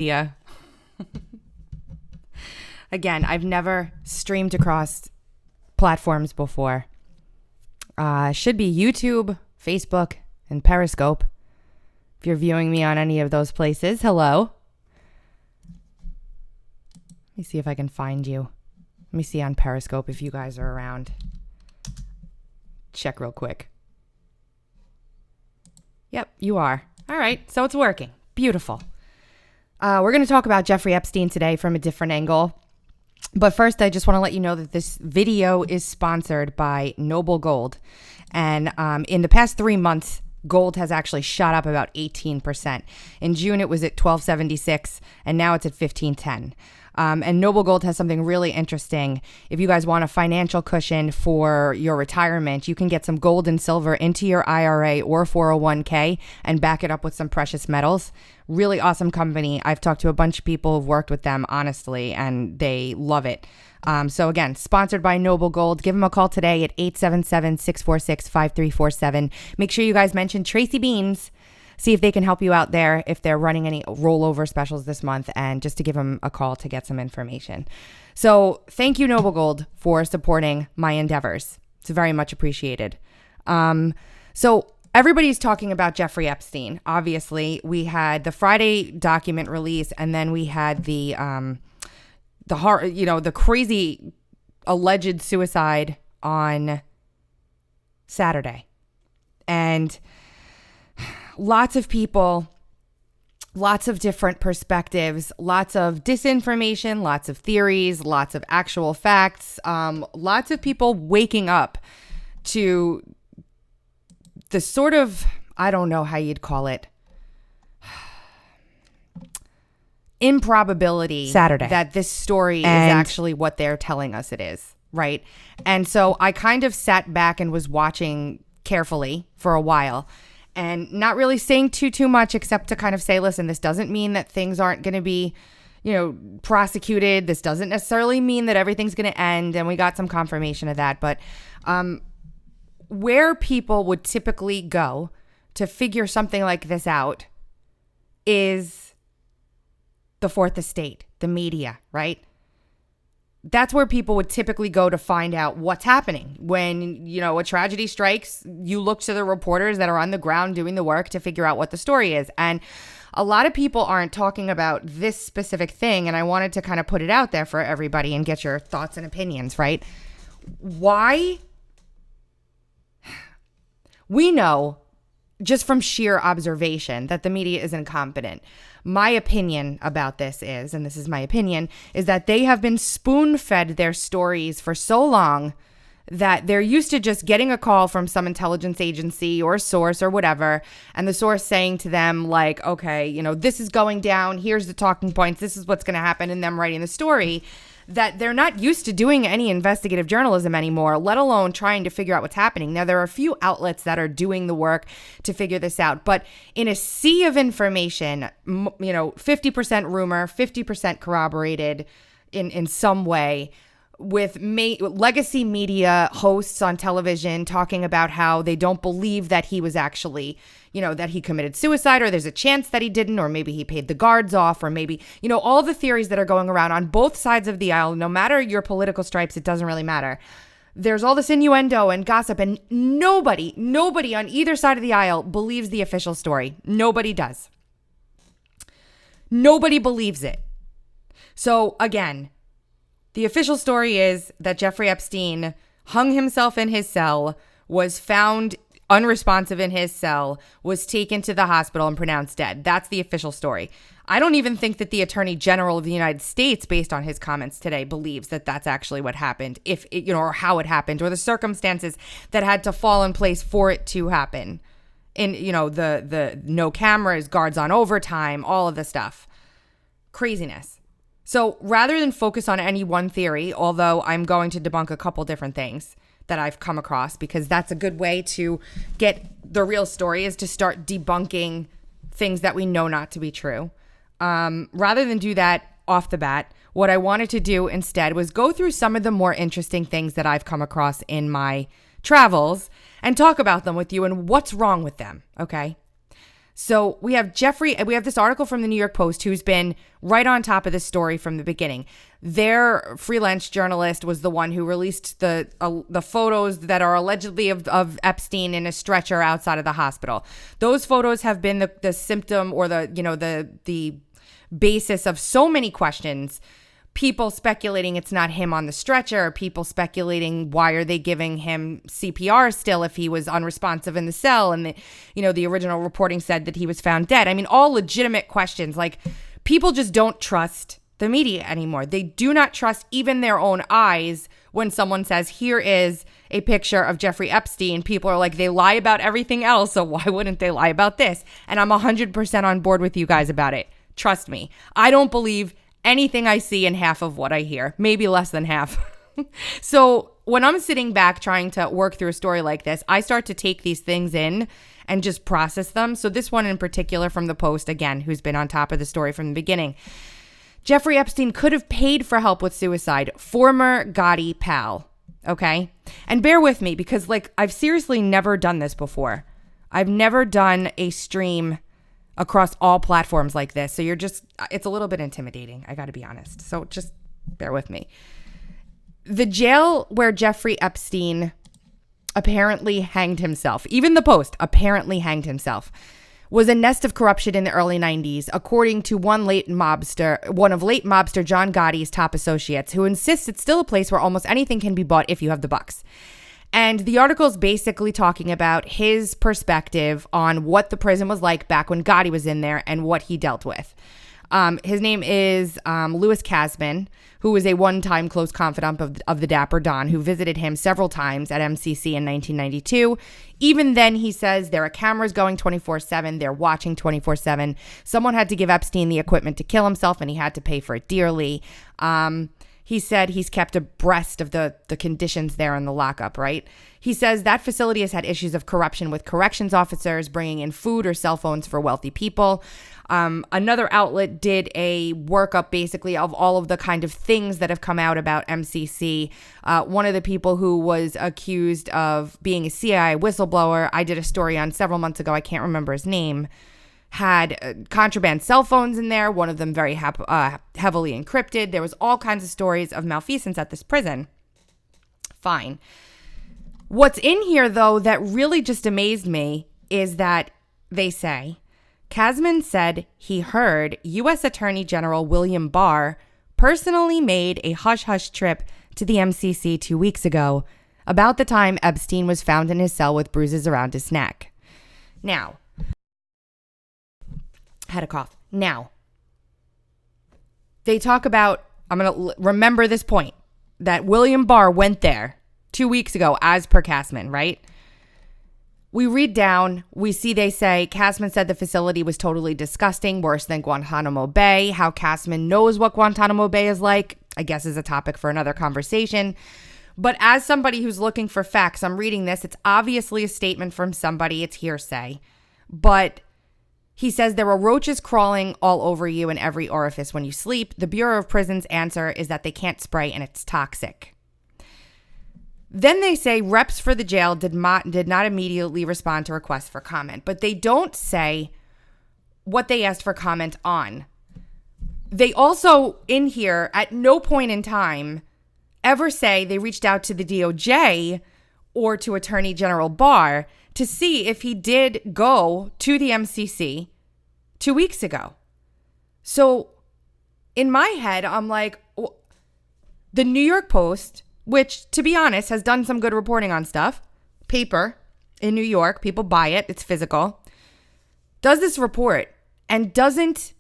Yeah. Again, I've never streamed across platforms before. Should be YouTube, Facebook, and Periscope. If you're viewing me on any of those places, hello. Let me see if I can find you. Let me see on Periscope if you guys are around. Check real quick. Yep, you are. All right, so it's working. Beautiful. We're going to talk about Jeffrey Epstein today from a different angle. But first, I just want to let you know that this video is sponsored by Noble Gold. And in the past 3 months, gold has actually shot up about 18%. In June, it was at $12.76, and now it's at $15.10. And Noble Gold has something really interesting. If you guys want a financial cushion for your retirement, you can get some gold and silver into your IRA or 401k and back it up with some precious metals. Really awesome company. I've talked to a bunch of people who've worked with them, honestly, and they love it. So again, sponsored by Noble Gold. Give them a call today at 877-646-5347. Make sure you guys mention Tracy Beans. See if they can help you out there if they're running any rollover specials this month, and just to give them a call to get some information. So thank you, Noble Gold, for supporting my endeavors. It's very much appreciated. So everybody's talking about Jeffrey Epstein. Obviously, we had the Friday document release, and then we had the crazy alleged suicide on Saturday. And lots of people, lots of different perspectives, lots of disinformation, lots of theories, lots of actual facts, lots of people waking up to the sort of, I don't know how you'd call it, improbability Saturday that this story is actually what they're telling us it is, right? And so I kind of sat back and was watching carefully for a while and not really saying too much, except to kind of say, listen, this doesn't mean that things aren't going to be, prosecuted. This doesn't necessarily mean that everything's going to end. And we got some confirmation of that. But where people would typically go to figure something like this out is the fourth estate, the media, right? That's where people would typically go to find out what's happening. When, a tragedy strikes, you look to the reporters that are on the ground doing the work to figure out what the story is. And a lot of people aren't talking about this specific thing, and I wanted to kind of put it out there for everybody and get your thoughts and opinions, right? Why? We know, just from sheer observation, that the media is incompetent. My opinion about this is, and this is my opinion, is that they have been spoon-fed their stories for so long that they're used to just getting a call from some intelligence agency or source or whatever, and the source saying to them, like, okay, this is going down, here's the talking points, this is what's going to happen, and them writing the story, that they're not used to doing any investigative journalism anymore, let alone trying to figure out what's happening. Now, there are a few outlets that are doing the work to figure this out, but in a sea of information, 50% rumor, 50% corroborated in some way, with legacy media hosts on television talking about how they don't believe that he was actually, that he committed suicide, or there's a chance that he didn't, or maybe he paid the guards off, or maybe, all the theories that are going around on both sides of the aisle. No matter your political stripes, it doesn't really matter. There's all this innuendo and gossip, and nobody on either side of the aisle believes the official story. Nobody does. Nobody believes it. So again, the official story is that Jeffrey Epstein hung himself in his cell, was found unresponsive in his cell, was taken to the hospital and pronounced dead. That's the official story. I don't even think that the Attorney General of the United States, based on his comments today, believes that that's actually what happened, or how it happened, or the circumstances that had to fall in place for it to happen. In, the no cameras, guards on overtime, all of the stuff. Craziness. So rather than focus on any one theory, although I'm going to debunk a couple different things that I've come across, because that's a good way to get the real story, is to start debunking things that we know not to be true. Rather than do that off the bat, what I wanted to do instead was go through some of the more interesting things that I've come across in my travels and talk about them with you and what's wrong with them, okay? So we have this article from the New York Post who's been right on top of this story from the beginning. Their freelance journalist was the one who released the photos that are allegedly of Epstein in a stretcher outside of the hospital. Those photos have been the symptom or the basis of so many questions. People speculating it's not him on the stretcher, people speculating why are they giving him CPR still if he was unresponsive in the cell, and the original reporting said that he was found dead. I mean, all legitimate questions. Like, people just don't trust the media anymore. They do not trust even their own eyes when someone says, here is a picture of Jeffrey Epstein. People are like, they lie about everything else, so why wouldn't they lie about this? And I'm 100% on board with you guys about it. Trust me. I don't believe anything I see and half of what I hear, maybe less than half. So when I'm sitting back trying to work through a story like this, I start to take these things in and just process them. So this one in particular from the Post, again, who's been on top of the story from the beginning. Jeffrey Epstein could have paid for help with suicide. Former Gotti pal. Okay? And bear with me because, I've seriously never done this before. I've never done a stream across all platforms like this. So it's a little bit intimidating. I got to be honest. So just bear with me. The jail where Jeffrey Epstein apparently hanged himself, even the Post apparently hanged himself, was a nest of corruption in the early 90s, according to one of late mobster John Gotti's top associates, who insists it's still a place where almost anything can be bought if you have the bucks. And the article is basically talking about his perspective on what the prison was like back when Gotti was in there and what he dealt with. His name is Louis Kasman, who was a one-time close confidant of the Dapper Don, who visited him several times at MCC in 1992. Even then, he says, there are cameras going 24/7. They're watching 24/7. Someone had to give Epstein the equipment to kill himself, and he had to pay for it dearly. He said he's kept abreast of the conditions there in the lockup, right? He says that facility has had issues of corruption with corrections officers bringing in food or cell phones for wealthy people. Another outlet did a workup basically of all of the kind of things that have come out about MCC. One of the people who was accused of being a CIA whistleblower, I did a story on several months ago, I can't remember his name, had contraband cell phones in there, one of them very heavily encrypted. There was all kinds of stories of malfeasance at this prison. Fine. What's in here, though, that really just amazed me is that they say, Kasman said he heard U.S. Attorney General William Barr personally made a hush-hush trip to the MCC 2 weeks ago, about the time Epstein was found in his cell with bruises around his neck. Now, had a cough. Now, they talk about, I'm going to remember this point, that William Barr went there 2 weeks ago as per Kasman, right? We read down, we see they say, Kasman said the facility was totally disgusting, worse than Guantanamo Bay. How Kasman knows what Guantanamo Bay is like, I guess is a topic for another conversation. But as somebody who's looking for facts, I'm reading this. It's obviously a statement from somebody. It's hearsay. But he says there are roaches crawling all over you in every orifice when you sleep. The Bureau of Prisons' answer is that they can't spray and it's toxic. Then they say reps for the jail did not immediately respond to requests for comment, but they don't say what they asked for comment on. They also, in here, at no point in time, ever say they reached out to the DOJ or to Attorney General Barr to see if he did go to the MCC 2 weeks ago. So in my head, I'm like, the New York Post, which, to be honest, has done some good reporting on stuff, paper in New York, people buy it, it's physical, does this report and doesn't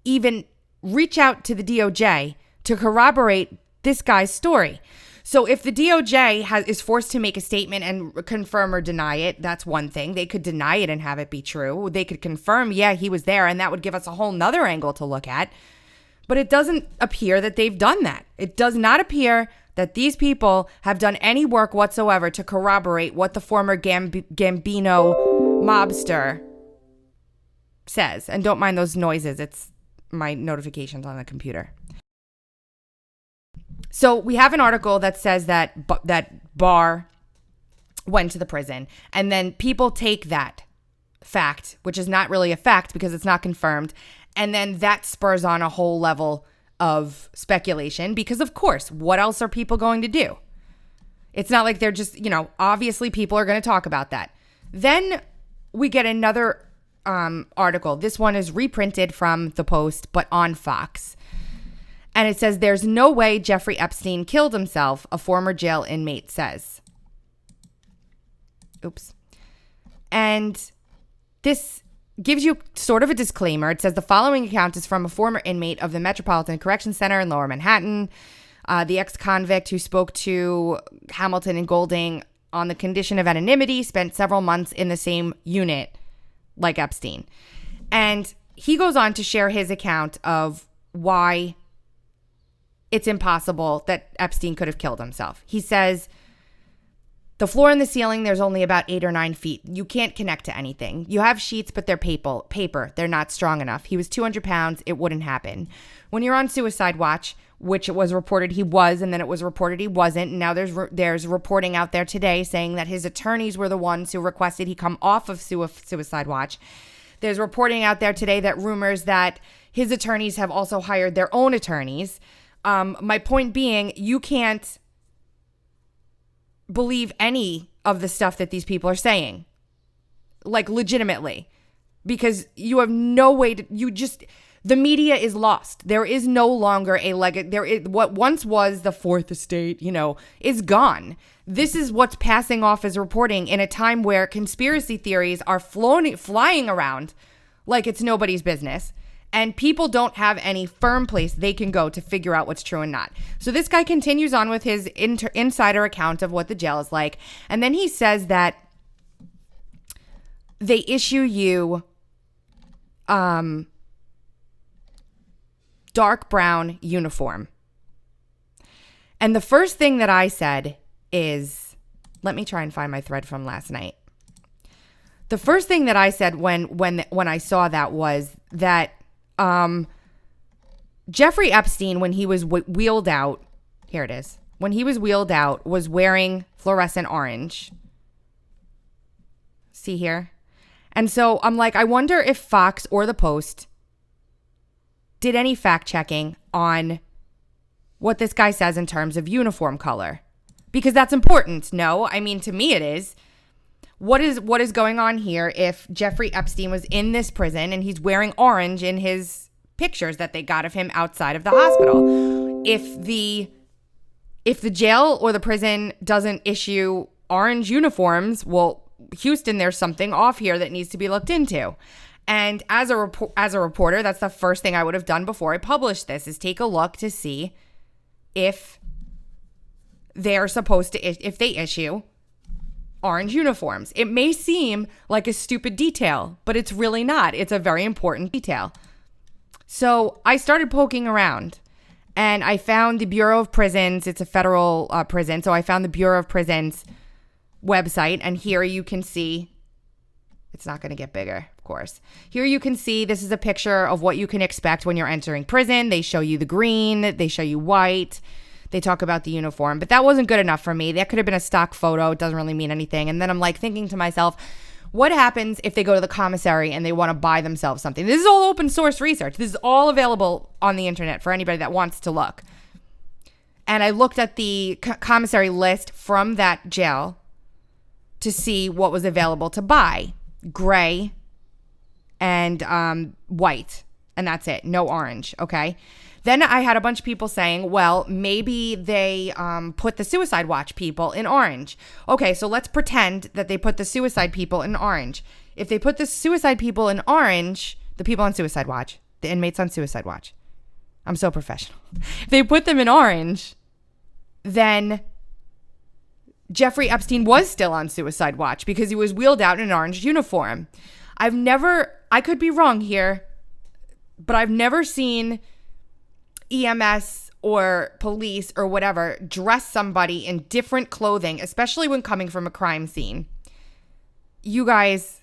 even reach out to the DOJ to corroborate this guy's story. So if the DOJ is forced to make a statement and confirm or deny it, that's one thing. They could deny it and have it be true. They could confirm, yeah, he was there, and that would give us a whole nother angle to look at. But it doesn't appear that they've done that. It does not appear that these people have done any work whatsoever to corroborate what the former Gambino mobster says. And don't mind those noises. It's my notifications on the computer. So we have an article that says that Barr went to the prison, and then people take that fact, which is not really a fact because it's not confirmed. And then that spurs on a whole level of speculation because, of course, what else are people going to do? It's not like they're just, obviously people are going to talk about that. Then we get another article. This one is reprinted from the Post, but on Fox. And it says, there's no way Jeffrey Epstein killed himself, a former jail inmate says. Oops. And this gives you sort of a disclaimer. It says the following account is from a former inmate of the Metropolitan Correction Center in Lower Manhattan. The ex-convict who spoke to Hamilton and Golding on the condition of anonymity spent several months in the same unit like Epstein. And he goes on to share his account of why it's impossible that Epstein could have killed himself. He says, the floor and the ceiling, there's only about 8 or 9 feet. You can't connect to anything. You have sheets, but they're paper. They're not strong enough. He was 200 pounds. It wouldn't happen. When you're on suicide watch, which it was reported he was, and then it was reported he wasn't. And now there's reporting out there today saying that his attorneys were the ones who requested he come off of suicide watch. There's reporting out there today that rumors that his attorneys have also hired their own attorneys. My point being, you can't believe any of the stuff that these people are saying, like legitimately, because you have no way to, the media is lost. There is no longer what once was the fourth estate, is gone. This is what's passing off as reporting in a time where conspiracy theories are flying around like it's nobody's business. And people don't have any firm place they can go to figure out what's true and not. So this guy continues on with his insider account of what the jail is like. And then he says that they issue you dark brown uniform. And the first thing that I said is, let me try and find my thread from last night. The first thing that I said when I saw that was that Jeffrey Epstein, when he was wheeled out, here it is. When he was wheeled out, was wearing fluorescent orange. See here? And so I'm like, I wonder if Fox or the Post did any fact checking on what this guy says in terms of uniform color, because that's important. No, I mean, to me it is. What is going on here if Jeffrey Epstein was in this prison and he's wearing orange in his pictures that they got of him outside of the hospital? If the jail or the prison doesn't issue orange uniforms, well, Houston, there's something off here that needs to be looked into. And as a reporter, that's the first thing I would have done before I published this, is take a look to see if they're supposed to, if they issue orange uniforms. It may seem like a stupid detail, but it's really not. It's a very important detail. So I started poking around and I found the Bureau of Prisons. It's a federal prison. So I found the Bureau of Prisons website, and here you can see, it's not going to get bigger, of course. Here you can see, this is a picture of what you can expect when you're entering prison. They show you the green, they show you white. They talk about the uniform, but that wasn't good enough for me. That could have been a stock photo. It doesn't really mean anything. And then I'm like thinking to myself, what happens if they go to the commissary and they want to buy themselves something? This is all open source research. This is all available on the internet for anybody that wants to look. And I looked at the commissary list from that jail to see what was available to buy. Gray and white. And that's it. No orange. Okay. Then I had a bunch of people saying, well, maybe they put the Suicide Watch people in orange. Okay, so let's pretend that they put the suicide people in orange. If they put the suicide people in orange, the people on Suicide Watch, the inmates on Suicide Watch, I'm so professional. If they put them in orange, then Jeffrey Epstein was still on Suicide Watch because he was wheeled out in an orange uniform. I could be wrong here, but I've never seen EMS or police or whatever dress somebody in different clothing, especially when coming from a crime scene. You guys,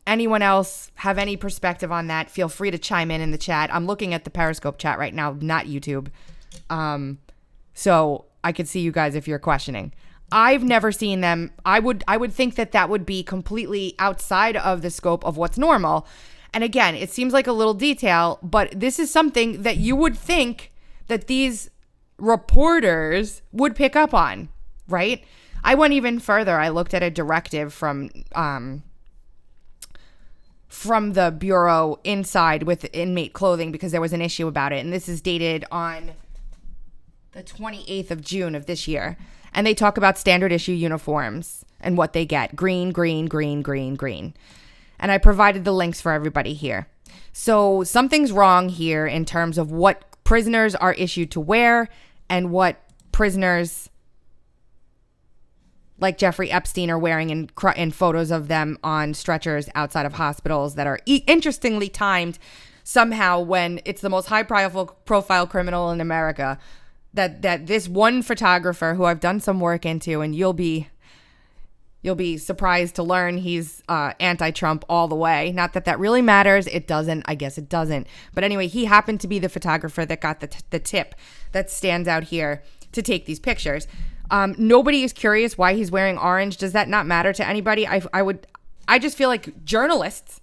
anyone else have any perspective on that? Feel free to chime in the chat. I'm looking at the Periscope chat right now, not YouTube. So I could see you guys if you're questioning. I've never seen them. I would think that would be completely outside of the scope of what's normal. And again, it seems like a little detail, but this is something that you would think that these reporters would pick up on, right? I went even further. I looked at a directive from the Bureau inside with inmate clothing because there was an issue about it. And this is dated on the 28th of June of this year. And they talk about standard issue uniforms and what they get. Green, green, green, green, green. And I provided the links for everybody here. So something's wrong here in terms of what prisoners are issued to wear and what prisoners like Jeffrey Epstein are wearing in photos of them on stretchers outside of hospitals that are interestingly timed somehow when it's the most high profile criminal in America. That this one photographer who I've done some work into, and you'll be surprised to learn he's anti-Trump all the way. Not that really matters. It doesn't. I guess it doesn't. But anyway, he happened to be the photographer that got the tip that stands out here to take these pictures. Nobody is curious why he's wearing orange. Does that not matter to anybody? I just feel like journalists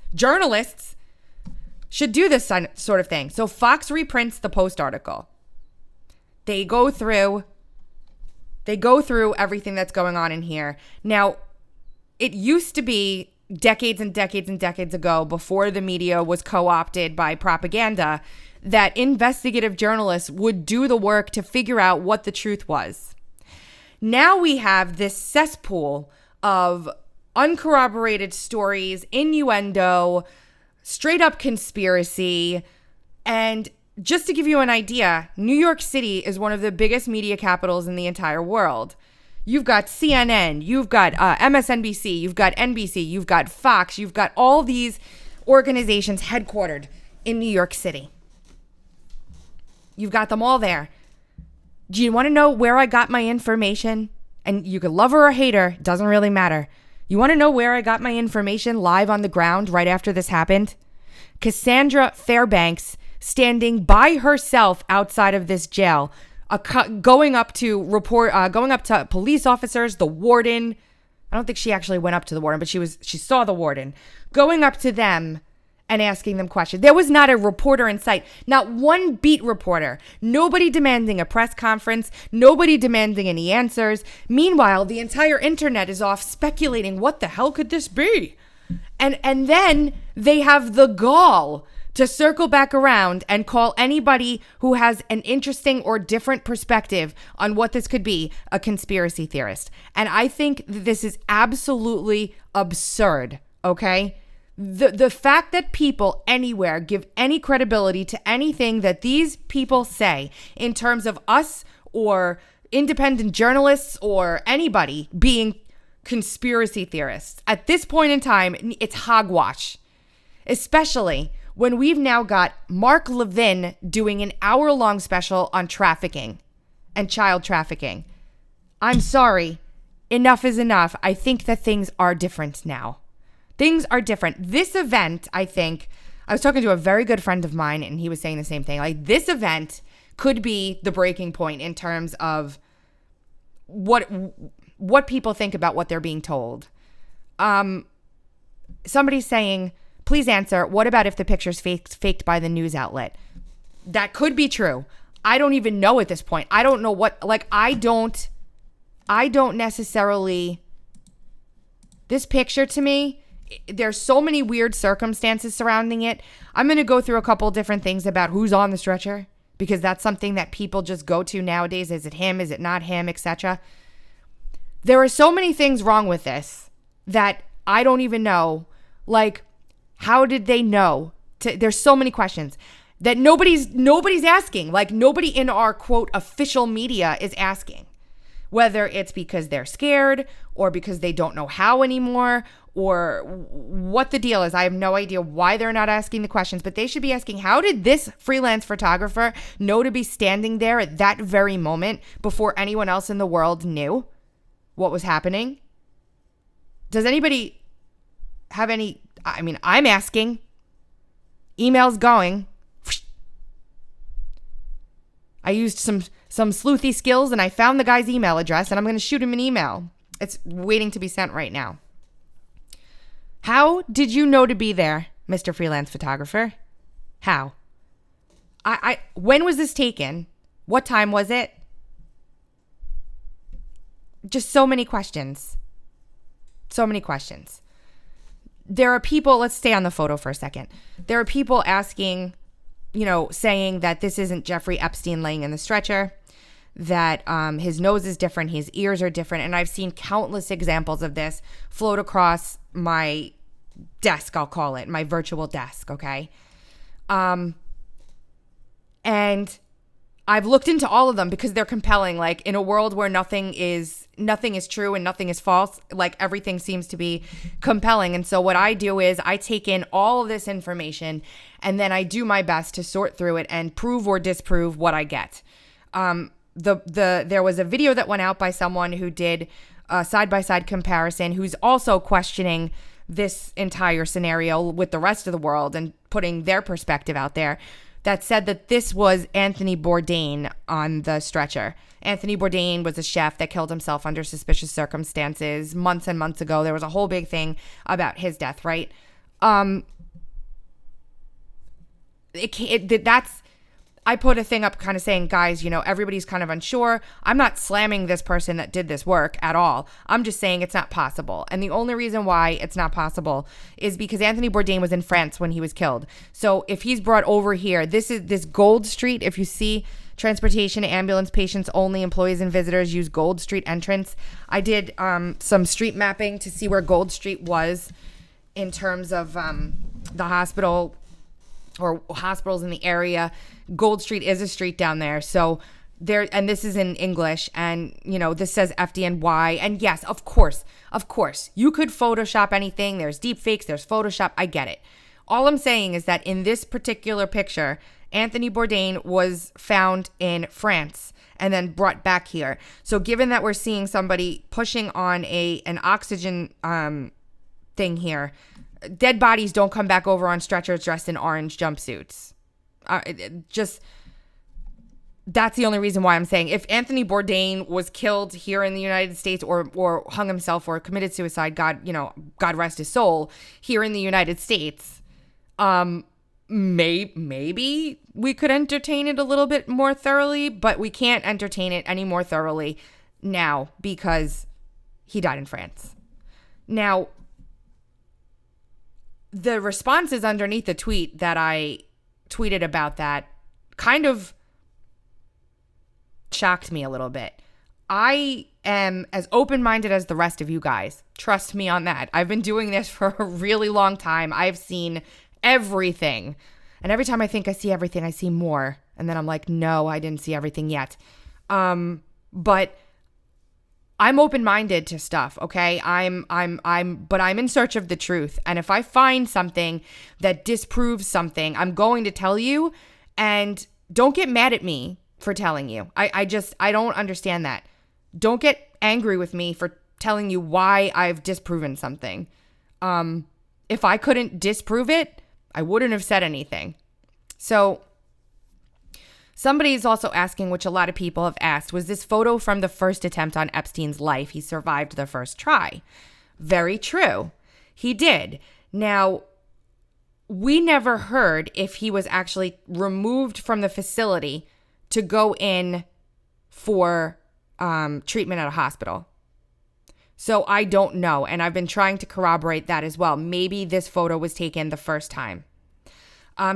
should do this sort of thing. So Fox reprints the Post article. They go through everything that's going on in here. Now, it used to be decades and decades and decades ago, before the media was co-opted by propaganda, that investigative journalists would do the work to figure out what the truth was. Now we have this cesspool of uncorroborated stories, innuendo, straight up conspiracy, and just to give you an idea, New York City is one of the biggest media capitals in the entire world. You've got CNN, you've got MSNBC, you've got NBC, you've got Fox, you've got all these organizations headquartered in New York City. You've got them all there. Do you want to know where I got my information? And you could love her or hate her, doesn't really matter. You want to know where I got my information live on the ground right after this happened? Cassandra Fairbanks standing by herself outside of this jail, going up to police officers, the warden. I don't think she actually went up to the warden, but she saw the warden going up to them and asking them questions. There was not a reporter in sight, not one beat reporter, nobody demanding a press conference, nobody demanding any answers. Meanwhile, the entire internet is off speculating, what the hell could this be? And then they have the gall to circle back around and call anybody who has an interesting or different perspective on what this could be a conspiracy theorist. And I think this is absolutely absurd, okay? The fact that people anywhere give any credibility to anything that these people say in terms of us or independent journalists or anybody being conspiracy theorists, at this point in time, it's hogwash, especially when we've now got Mark Levin doing an hour-long special on trafficking and child trafficking. I'm sorry. Enough is enough. I think that things are different now. Things are different. This event, I think, I was talking to a very good friend of mine, and he was saying the same thing. Like, this event could be the breaking point in terms of what people think about what they're being told. Somebody's saying, please answer, what about if the picture's faked by the news outlet? That could be true. I don't even know at this point. I don't know what, like, I don't necessarily, this picture to me, there's so many weird circumstances surrounding it. I'm going to go through a couple different things about who's on the stretcher, because that's something that people just go to nowadays. Is it him? Is it not him? Etc. There are so many things wrong with this that I don't even know. Like, how did they know? There's so many questions that nobody's asking. Like, nobody in our, quote, official media is asking. Whether it's because they're scared or because they don't know how anymore or what the deal is. I have no idea why they're not asking the questions, but they should be asking, how did this freelance photographer know to be standing there at that very moment before anyone else in the world knew what was happening? Does anybody have any... I mean, I'm asking. Emails going. I used some some sleuthy skills and I found the guy's email address and I'm going to shoot him an email. It's waiting to be sent right now. How did you know to be there, Mr. Freelance Photographer? How? When was this taken? What time was it? Just so many questions. So many questions. There are people, let's stay on the photo for a second. There are people asking, saying that this isn't Jeffrey Epstein laying in the stretcher, that his nose is different, his ears are different. And I've seen countless examples of this float across my desk, I'll call it, my virtual desk, okay? And I've looked into all of them because they're compelling. Like, in a world where nothing is true and nothing is false, like, everything seems to be compelling. And so what I do is I take in all of this information and then I do my best to sort through it and prove or disprove what I get. There was a video that went out by someone who did a side-by-side comparison, who's also questioning this entire scenario with the rest of the world and putting their perspective out there, that said that this was Anthony Bourdain on the stretcher. Anthony Bourdain was a chef that killed himself under suspicious circumstances months and months ago. There was a whole big thing about his death, right? I put a thing up kind of saying, guys, everybody's kind of unsure. I'm not slamming this person that did this work at all. I'm just saying it's not possible. And the only reason why it's not possible is because Anthony Bourdain was in France when he was killed. So if he's brought over here, this Gold Street, if you see transportation, ambulance, patients only, employees and visitors use Gold Street entrance. I did some street mapping to see where Gold Street was in terms of the hospital or hospitals in the area. Gold Street is a street down there. So there, and this is in English, and this says FDNY. And yes, of course, you could Photoshop anything. There's deep fakes, there's Photoshop. I get it. All I'm saying is that in this particular picture, Anthony Bourdain was found in France and then brought back here. So given that we're seeing somebody pushing on an oxygen thing here, dead bodies don't come back over on stretchers dressed in orange jumpsuits. That's the only reason why I'm saying if Anthony Bourdain was killed here in the United States or hung himself or committed suicide, God rest his soul, here in the United States, maybe we could entertain it a little bit more thoroughly, but we can't entertain it any more thoroughly now because he died in France. Now, the responses underneath the tweet that I tweeted about that kind of shocked me a little bit. I am as open-minded as the rest of you guys. Trust me on that. I've been doing this for a really long time. I've seen everything. And every time I think I see everything, I see more. And then I'm like, no, I didn't see everything yet. But I'm open-minded to stuff, okay? But I'm in search of the truth. And if I find something that disproves something, I'm going to tell you. And don't get mad at me for telling you. I don't understand that. Don't get angry with me for telling you why I've disproven something. If I couldn't disprove it, I wouldn't have said anything. So somebody's also asking, which a lot of people have asked, was this photo from the first attempt on Epstein's life? He survived the first try. Very true. He did. Now, we never heard if he was actually removed from the facility to go in for treatment at a hospital. So I don't know. And I've been trying to corroborate that as well. Maybe this photo was taken the first time.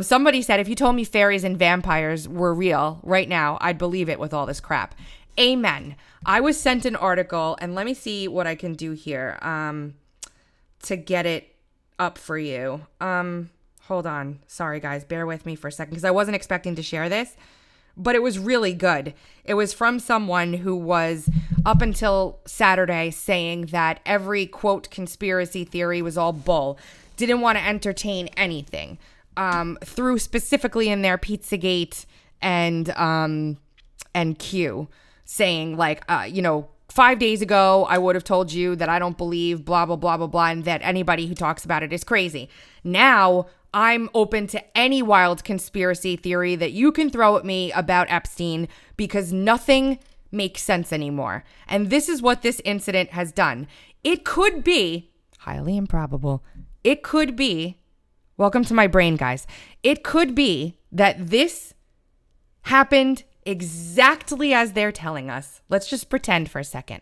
Somebody said, if you told me fairies and vampires were real right now, I'd believe it with all this crap. Amen. I was sent an article, and let me see what I can do here to get it up for you. Hold on. Sorry, guys. Bear with me for a second because I wasn't expecting to share this, but it was really good. It was from someone who was up until Saturday saying that every, quote, conspiracy theory was all bull. Didn't want to entertain anything. Through specifically in their Pizzagate and Q, saying like, 5 days ago, I would have told you that I don't believe blah, blah, blah, blah, blah, and that anybody who talks about it is crazy. Now, I'm open to any wild conspiracy theory that you can throw at me about Epstein because nothing makes sense anymore. And this is what this incident has done. It could be, highly improbable, it could be, welcome to my brain, guys. It could be that this happened exactly as they're telling us. Let's just pretend for a second.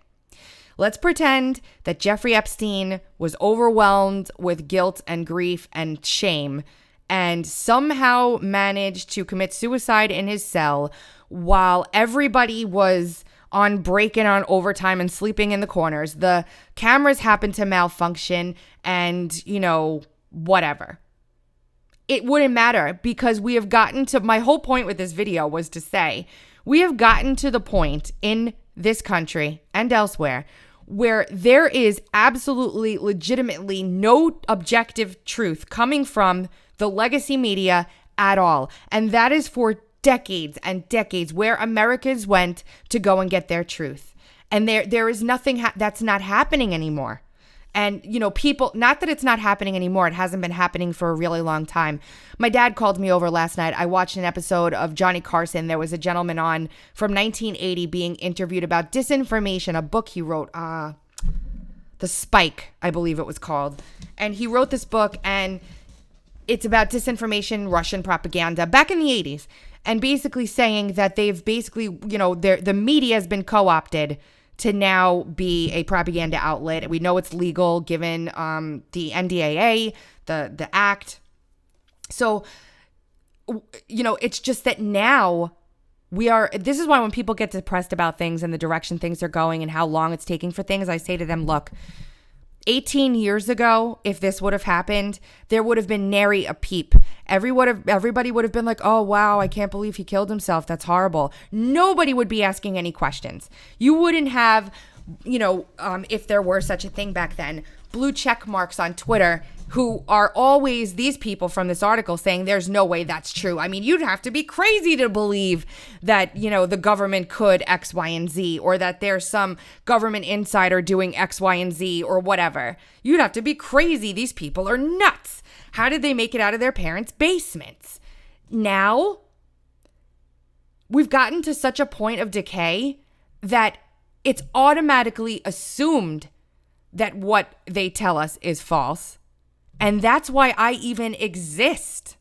Let's pretend that Jeffrey Epstein was overwhelmed with guilt and grief and shame and somehow managed to commit suicide in his cell while everybody was on break and on overtime and sleeping in the corners. The cameras happened to malfunction and, whatever. It wouldn't matter because we have gotten to, my whole point with this video was to say, we have gotten to the point in this country and elsewhere where there is absolutely, legitimately no objective truth coming from the legacy media at all. And that is for decades and decades where Americans went to go and get their truth. And there is nothing that's not happening anymore. And, people, not that it's not happening anymore. It hasn't been happening for a really long time. My dad called me over last night. I watched an episode of Johnny Carson. There was a gentleman on from 1980 being interviewed about disinformation, a book he wrote, The Spike, I believe it was called. And he wrote this book, and it's about disinformation, Russian propaganda back in the 80s. And basically saying that they've basically, the media has been co-opted to now be a propaganda outlet. We know it's legal given the NDAA, the act. So, it's just that now this is why when people get depressed about things and the direction things are going and how long it's taking for things, I say to them, look, 18 years ago, if this would have happened, there would have been nary a peep. Everybody would have been like, oh, wow, I can't believe he killed himself. That's horrible. Nobody would be asking any questions. You wouldn't have, if there were such a thing back then, blue check marks on Twitter who are always these people from this article saying there's no way that's true. I mean, you'd have to be crazy to believe that, the government could X, Y, and Z, or that there's some government insider doing X, Y, and Z, or whatever. You'd have to be crazy. These people are nuts. How did they make it out of their parents' basements? Now, we've gotten to such a point of decay that it's automatically assumed that what they tell us is false. And that's why I even exist.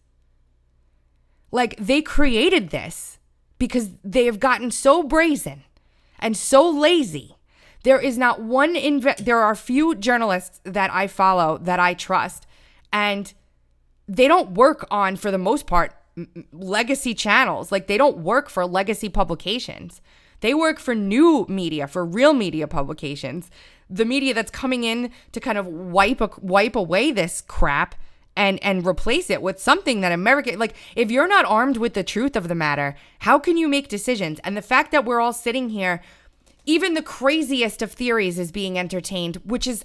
Like, they created this because they have gotten so brazen and so lazy. There is not one, there are few journalists that I follow that I trust, and they don't work on, for the most part, legacy channels. Like, they don't work for legacy publications. They work for new media, for real media publications. The media that's coming in to kind of wipe away this crap and replace it with something that America, like, if you're not armed with the truth of the matter, how can you make decisions? And the fact that we're all sitting here, even the craziest of theories is being entertained, which is,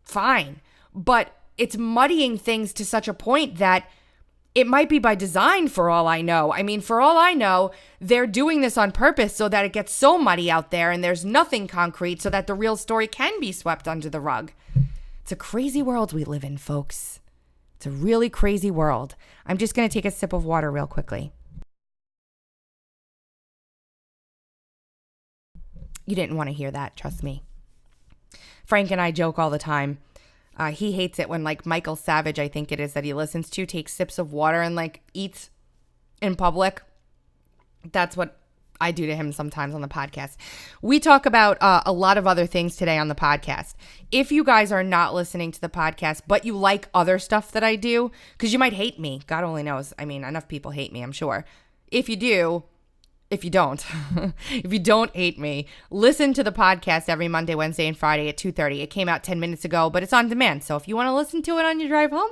fine. But it's muddying things to such a point that it might be by design, for all I know. For all I know, they're doing this on purpose so that it gets so muddy out there and there's nothing concrete so that the real story can be swept under the rug. It's a crazy world we live in, folks. It's a really crazy world. I'm just going to take a sip of water real quickly. You didn't want to hear that, trust me. Frank and I joke all the time. He hates it when, like, Michael Savage, I think it is, that he listens to, takes sips of water and, like, eats in public. That's what I do to him sometimes on the podcast. We talk about a lot of other things today on the podcast. If you guys are not listening to the podcast, but you like other stuff that I do, because you might hate me. God only knows. Enough people hate me, I'm sure. If you do, if you don't hate me, listen to the podcast every Monday, Wednesday, and Friday at 2:30. It came out 10 minutes ago, but it's on demand. So if you want to listen to it on your drive home,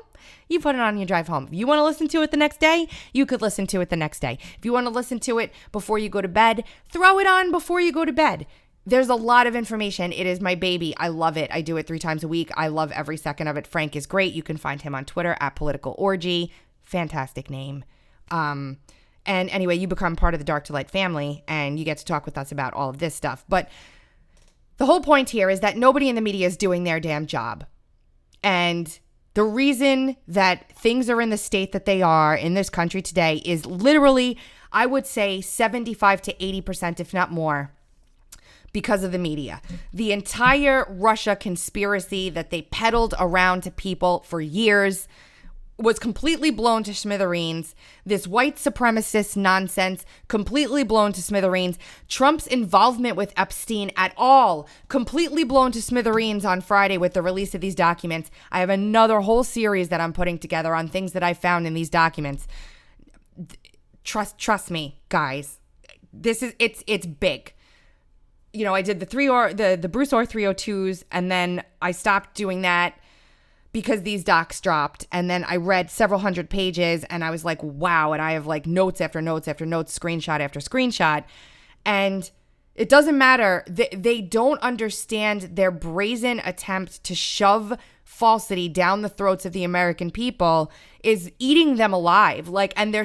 you put it on your drive home. If you want to listen to it the next day, you could listen to it the next day. If you want to listen to it before you go to bed, throw it on before you go to bed. There's a lot of information. It is my baby. I love it. I do it 3 times a week. I love every second of it. Frank is great. You can find him on Twitter at Political Orgy. Fantastic name. And anyway, you become part of the Dark to Light family and you get to talk with us about all of this stuff. But the whole point here is that nobody in the media is doing their damn job. And The reason that things are in the state that they are in this country today is literally, I would say 75 to 80%, if not more, because of the media. The entire Russia conspiracy that they peddled around to people for years was completely blown to smithereens. This white supremacist nonsense, completely blown to smithereens. Trump's involvement with Epstein at all, completely blown to smithereens on Friday with the release of these documents. I have another whole series that I'm putting together on things that I found in these documents. Trust me, guys. It's big. You know, I did the Bruce Orr 302s, and then I stopped doing that because these docs dropped. And then I read several hundred pages and I was like, wow. And I have like notes after notes after notes, screenshot after screenshot. And it doesn't matter. They don't understand their brazen attempt to shove falsity down the throats of the American people is eating them alive. Like, and their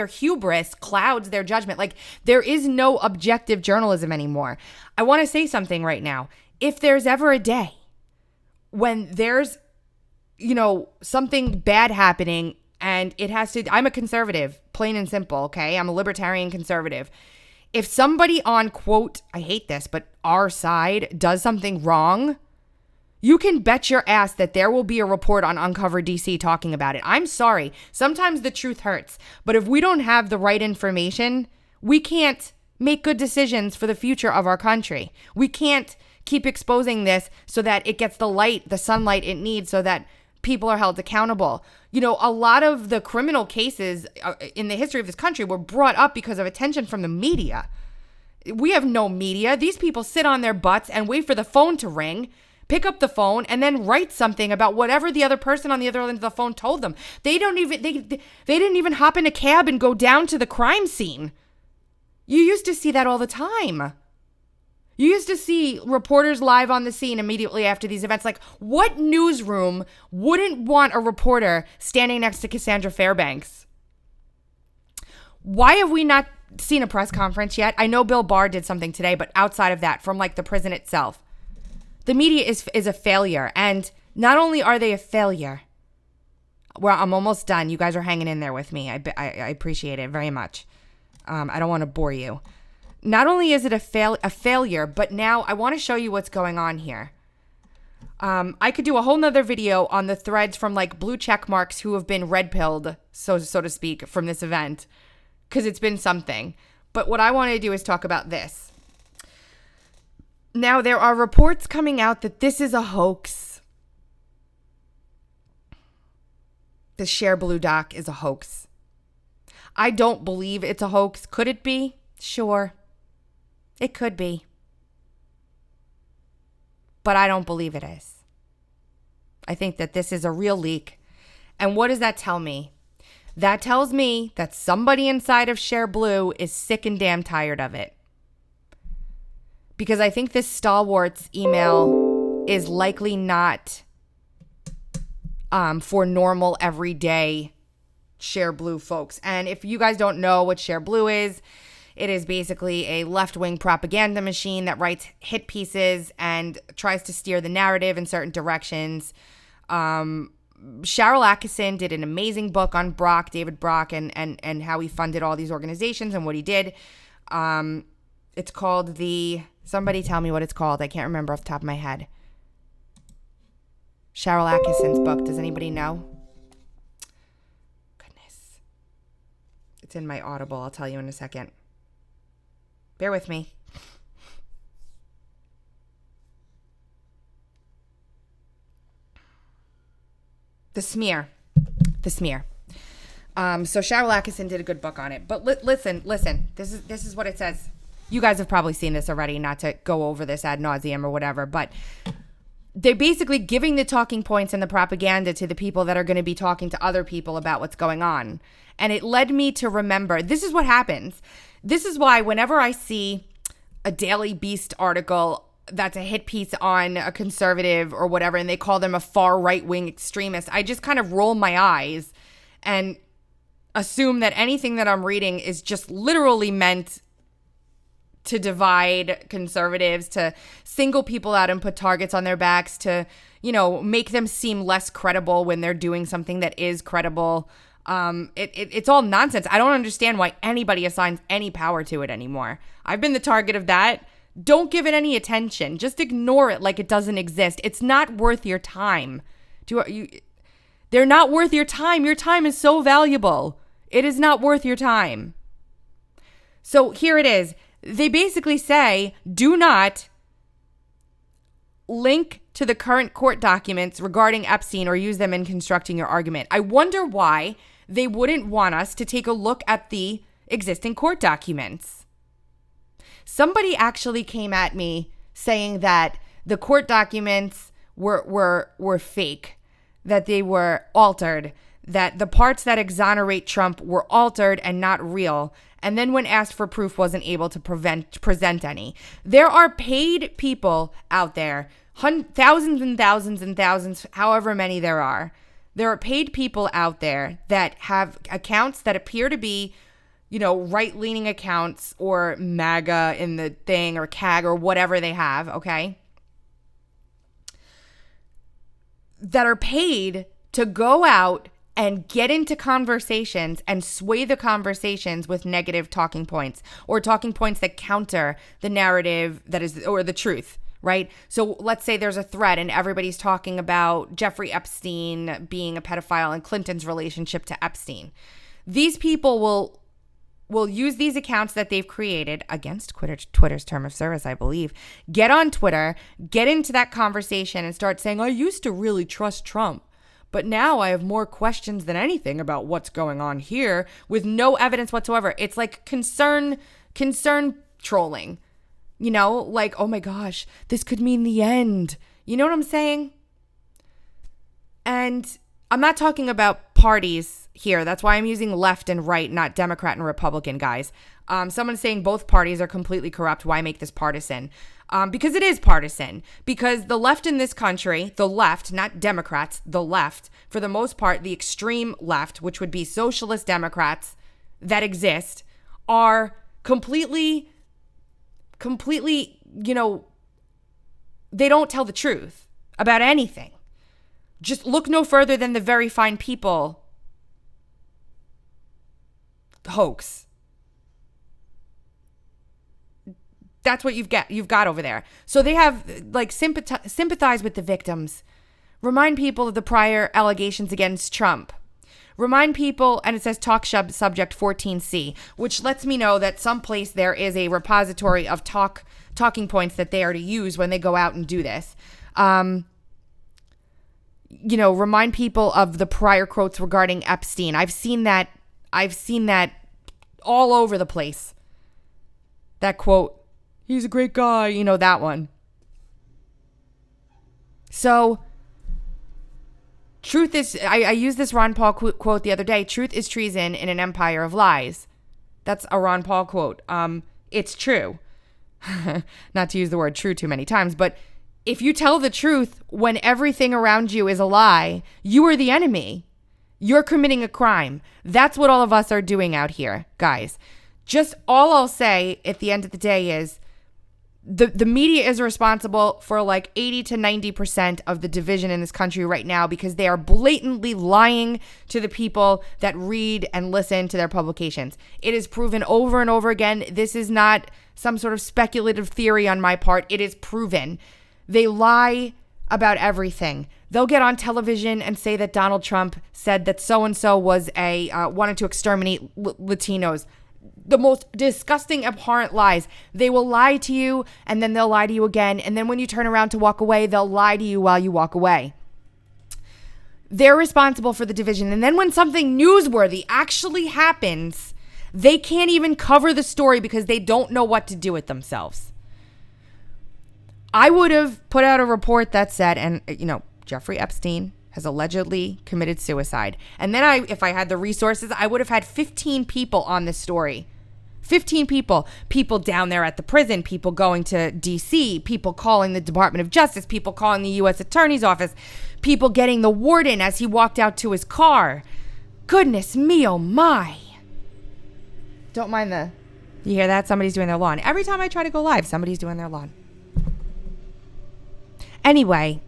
hubris clouds their judgment. Like, there is no objective journalism anymore. I want to say something right now. If there's ever a day when there's, you know, something bad happening and it has to, I'm a conservative, plain and simple, okay? I'm a libertarian conservative. If somebody on, quote, I hate this, but our side does something wrong, you can bet your ass that there will be a report on Uncover DC talking about it. I'm sorry. Sometimes the truth hurts. But if we don't have the right information, we can't make good decisions for the future of our country. We can't keep exposing this so that it gets the light, the sunlight it needs so that people are held accountable. You know, a lot of the criminal cases in the history of this country were brought up because of attention from the media. We have no media. These people sit on their butts and wait for the phone to ring, pick up the phone, and then write something about whatever the other person on the other end of the phone told them. They didn't even hop in a cab and go down to the crime scene. You used to see that all the time. You used to see reporters live on the scene immediately after these events. Like, what newsroom wouldn't want a reporter standing next to Cassandra Fairbanks? Why have we not seen a press conference yet? I know Bill Barr did something today, but outside of that, from like the prison itself, the media is a failure. And not only are they a failure, well, I'm almost done. You guys are hanging in there with me. I appreciate it very much. I don't want to bore you. Not only is it a failure, but now I want to show you what's going on here. I could do a whole nother video on the threads from like blue check marks who have been red pilled, so to speak, from this event, because it's been something. But what I want to do is talk about this. Now, there are reports coming out that this is a hoax. The Share Blue doc is a hoax. I don't believe it's a hoax. Could it be? Sure. It could be. But I don't believe it is. I think that this is a real leak. And what does that tell me? That tells me that somebody inside of Share Blue is sick and damn tired of it. Because I think this stalwarts email is likely not for normal, everyday Share Blue folks. And if you guys don't know what Share Blue is, it is basically a left-wing propaganda machine that writes hit pieces and tries to steer the narrative in certain directions. Sharyl Attkisson did an amazing book on David Brock, and how he funded all these organizations and what he did. It's called somebody tell me what it's called. I can't remember off the top of my head. Sharyl Attkisson's book. Does anybody know? Goodness. It's in my Audible. I'll tell you in a second. Bear with me. The Smear. So Sharyl Attkisson did a good book on it. But listen. This is what it says. You guys have probably seen this already, not to go over this ad nauseum or whatever, but they're basically giving the talking points and the propaganda to the people that are going to be talking to other people about what's going on. And it led me to remember, this is what happens. This is why whenever I see a Daily Beast article that's a hit piece on a conservative or whatever, and they call them a far right-wing extremist, I just kind of roll my eyes and assume that anything that I'm reading is just literally meant to divide conservatives, to single people out and put targets on their backs, to, make them seem less credible when they're doing something that is credible. It's all nonsense. I don't understand why anybody assigns any power to it anymore. I've been the target of that. Don't give it any attention. Just ignore it like it doesn't exist. It's not worth your time. They're not worth your time. Your time is so valuable. It is not worth your time. So here it is. They basically say, do not link to the current court documents regarding Epstein or use them in constructing your argument. I wonder why they wouldn't want us to take a look at the existing court documents. Somebody actually came at me saying that the court documents were fake, that they were altered, that the parts that exonerate Trump were altered and not real, and then when asked for proof wasn't able to present any. There are paid people out there, thousands and thousands and thousands, however many there are. There are paid people out there that have accounts that appear to be, right-leaning accounts or MAGA in the thing or CAG or whatever they have, okay? That are paid to go out and get into conversations and sway the conversations with negative talking points or talking points that counter the narrative that is, or the truth, right? So let's say there's a thread and everybody's talking about Jeffrey Epstein being a pedophile and Clinton's relationship to Epstein. These people will use these accounts that they've created against Twitter's term of service, I believe, get on Twitter, get into that conversation and start saying, I used to really trust Trump, but now I have more questions than anything about what's going on here with no evidence whatsoever. It's like concern trolling, like, oh my gosh, this could mean the end. You know what I'm saying? And I'm not talking about parties here. That's why I'm using left and right, not Democrat and Republican, guys. Someone's saying both parties are completely corrupt. Why make this partisan? Because it is partisan. Because the left in this country, the left, not Democrats, the left, for the most part, the extreme left, which would be socialist Democrats that exist, are completely, they don't tell the truth about anything. Just look no further than the Very Fine People hoax. That's what you've got over there. So they have sympathize with the victims. Remind people of the prior allegations against Trump. Remind people, and it says talk subject 14C, which lets me know that someplace there is a repository of talking points that they are to use when they go out and do this. Remind people of the prior quotes regarding Epstein. I've seen that all over the place. That quote, he's a great guy, that one. So, truth is, I used this Ron Paul quote the other day, truth is treason in an empire of lies. That's a Ron Paul quote. It's true. Not to use the word true too many times, but if you tell the truth when everything around you is a lie, you are the enemy. You're committing a crime. That's what all of us are doing out here, guys. Just all I'll say at the end of the day is the media is responsible for like 80 to 90% of the division in this country right now because they are blatantly lying to the people that read and listen to their publications. It is proven over and over again. This is not some sort of speculative theory on my part. It is proven. They lie about everything. They'll get on television and say that Donald Trump said that so-and-so was wanted to exterminate Latinos. The most disgusting, abhorrent lies. They will lie to you, and then they'll lie to you again. And then when you turn around to walk away, they'll lie to you while you walk away. They're responsible for the division. And then when something newsworthy actually happens, they can't even cover the story because they don't know what to do with themselves. I would have put out a report that said, and Jeffrey Epstein has allegedly committed suicide. And then if I had the resources, I would have had 15 people on this story. 15 people. People down there at the prison, people going to DC, people calling the Department of Justice, people calling the U.S. Attorney's Office, people getting the warden as he walked out to his car. Goodness me, oh my. Don't mind the You hear that? Somebody's doing their lawn. Every time I try to go live, somebody's doing their lawn. Anyway,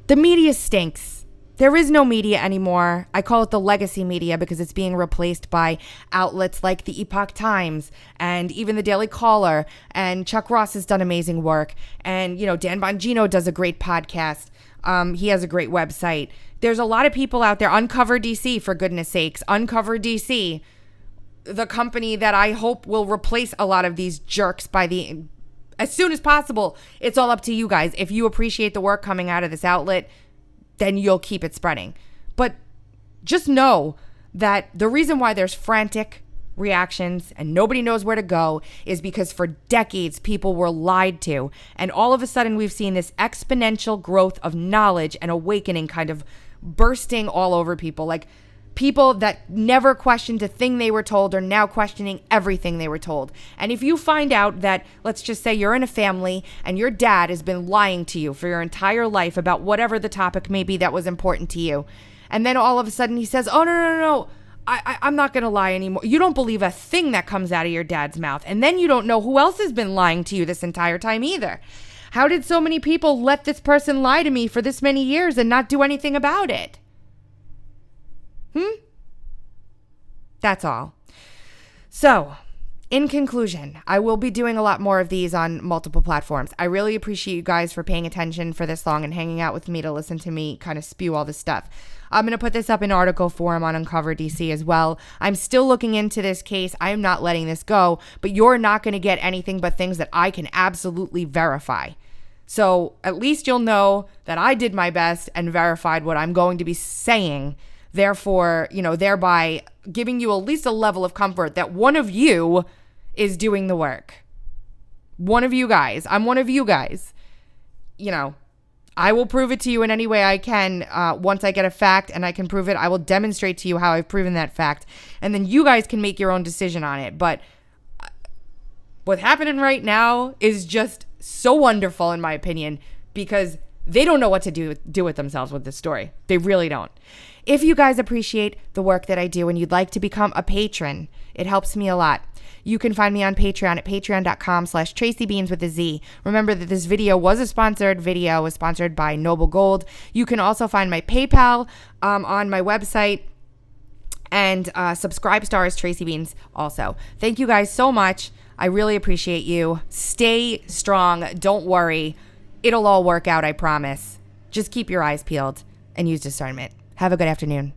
the media stinks. There is no media anymore. I call it the legacy media because it's being replaced by outlets like the Epoch Times and even the Daily Caller. And Chuck Ross has done amazing work. And, Dan Bongino does a great podcast. He has a great website. There's a lot of people out there. Uncover DC, for goodness sakes. Uncover DC, the company that I hope will replace a lot of these jerks as soon as possible. It's all up to you guys. If you appreciate the work coming out of this outlet, then you'll keep it spreading. But just know that the reason why there's frantic reactions and nobody knows where to go is because for decades people were lied to, and all of a sudden we've seen this exponential growth of knowledge and awakening kind of bursting all over people. Like, people that never questioned a thing they were told are now questioning everything they were told. And if you find out that, let's just say you're in a family and your dad has been lying to you for your entire life about whatever the topic may be that was important to you, and then all of a sudden he says, oh, no, I'm not going to lie anymore. You don't believe a thing that comes out of your dad's mouth. And then you don't know who else has been lying to you this entire time either. How did so many people let this person lie to me for this many years and not do anything about it? That's all. So, in conclusion, I will be doing a lot more of these on multiple platforms. I really appreciate you guys for paying attention for this long and hanging out with me to listen to me kind of spew all this stuff. I'm going to put this up in article form on Uncover DC as well. I'm still looking into this case. I am not letting this go, but you're not going to get anything but things that I can absolutely verify. So at least you'll know that I did my best and verified what I'm going to be saying. Therefore, thereby giving you at least a level of comfort that one of you is doing the work. One of you guys. I'm one of you guys. I will prove it to you in any way I can. Once I get a fact and I can prove it, I will demonstrate to you how I've proven that fact. And then you guys can make your own decision on it. But what's happening right now is just so wonderful, in my opinion, because they don't know what to do with themselves with this story. They really don't. If you guys appreciate the work that I do and you'd like to become a patron, it helps me a lot. You can find me on Patreon at patreon.com/TracyBeans with a Z. Remember that this video was a sponsored video, was sponsored by Noble Gold. You can also find my PayPal on my website, and Subscribestar is Tracy Beans also. Thank you guys so much. I really appreciate you. Stay strong. Don't worry. It'll all work out, I promise. Just keep your eyes peeled and use discernment. Have a good afternoon.